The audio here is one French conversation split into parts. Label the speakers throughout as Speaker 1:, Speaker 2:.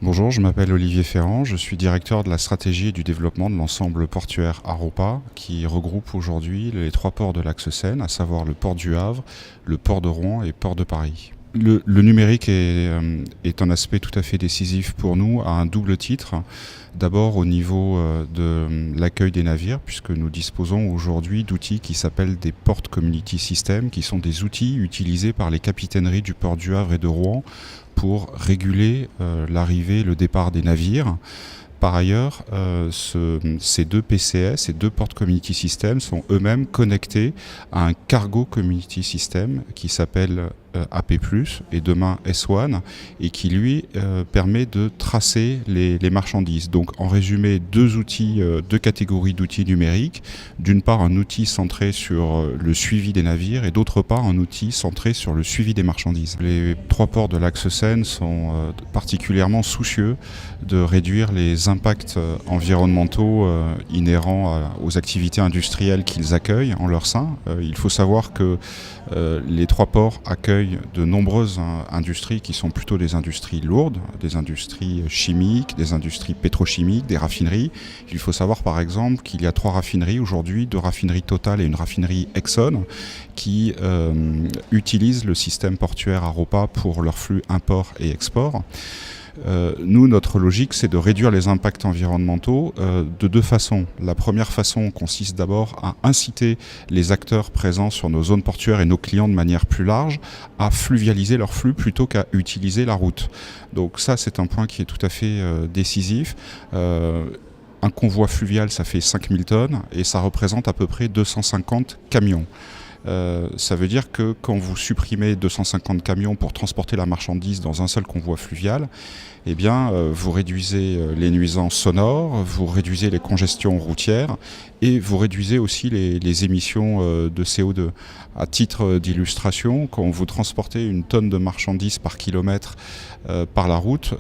Speaker 1: Bonjour, je m'appelle Olivier Ferrand, je suis directeur de la stratégie et du développement de l'ensemble portuaire Aropa qui regroupe aujourd'hui les trois ports de l'axe Seine, à savoir le port du Havre, le port de Rouen et le port de Paris. Le numérique est un aspect tout à fait décisif pour nous à un double titre. D'abord au niveau de l'accueil des navires, puisque nous disposons aujourd'hui d'outils qui s'appellent des Port Community Systems, qui sont des outils utilisés par les capitaineries du port du Havre et de Rouen pour réguler l'arrivée et le départ des navires. Par ailleurs, ces deux PCS, ces deux Port Community Systems, sont eux-mêmes connectés à un Cargo Community System qui s'appelle AP+, et demain S1, et qui lui permet de tracer les marchandises. Donc en résumé, deux catégories d'outils numériques. D'une part, un outil centré sur le suivi des navires et d'autre part, un outil centré sur le suivi des marchandises. Les trois ports de l'axe Seine sont particulièrement soucieux de réduire les impacts environnementaux inhérents aux activités industrielles qu'ils accueillent en leur sein. Il faut savoir que les trois ports accueillent de nombreuses industries qui sont plutôt des industries lourdes, des industries chimiques, des industries pétrochimiques, des raffineries. Il faut savoir par exemple qu'il y a 3 raffineries aujourd'hui, 2 raffineries Total et une raffinerie Exxon, qui utilisent le système portuaire Aropa pour leur flux import et export. Nous, notre logique, c'est de réduire les impacts environnementaux de 2 façons. La première façon consiste d'abord à inciter les acteurs présents sur nos zones portuaires et nos clients de manière plus large à fluvialiser leur flux plutôt qu'à utiliser la route. Donc ça, c'est un point qui est tout à fait décisif. Un convoi fluvial, ça fait 5000 tonnes et ça représente à peu près 250 camions. Ça veut dire que quand vous supprimez 250 camions pour transporter la marchandise dans un seul convoi fluvial, eh bien, vous réduisez les nuisances sonores, vous réduisez les congestions routières et vous réduisez aussi les émissions de CO2. À titre d'illustration, quand vous transportez une tonne de marchandises par kilomètre par la route,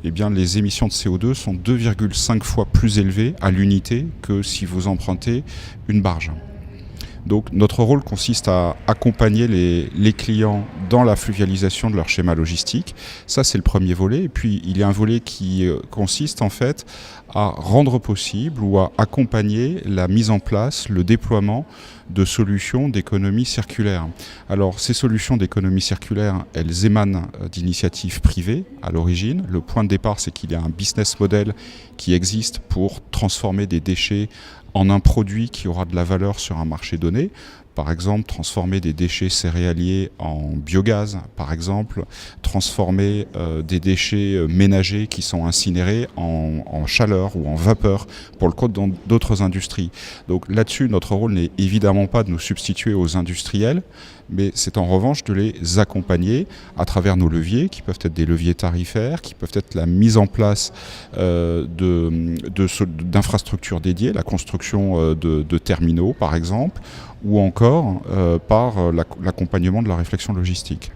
Speaker 1: eh bien, les émissions de CO2 sont 2,5 fois plus élevées à l'unité que si vous empruntez une barge. Donc notre rôle consiste à accompagner les clients dans la fluvialisation de leur schéma logistique. Ça, c'est le premier volet. Et puis, il y a un volet qui consiste en fait à rendre possible ou à accompagner la mise en place, le déploiement de solutions d'économie circulaire. Alors, ces solutions d'économie circulaire, elles émanent d'initiatives privées à l'origine. Le point de départ, c'est qu'il y a un business model qui existe pour transformer des déchets en un produit qui aura de la valeur sur un marché donné. Par exemple, transformer des déchets céréaliers en biogaz, par exemple, transformer des déchets ménagers qui sont incinérés en chaleur ou en vapeur pour le compte d'autres industries. Donc là-dessus, notre rôle n'est évidemment pas de nous substituer aux industriels, mais c'est en revanche de les accompagner à travers nos leviers, qui peuvent être des leviers tarifaires, qui peuvent être la mise en place d'infrastructures dédiées, la construction de terminaux, par exemple, ou encore par l'accompagnement de la réflexion logistique.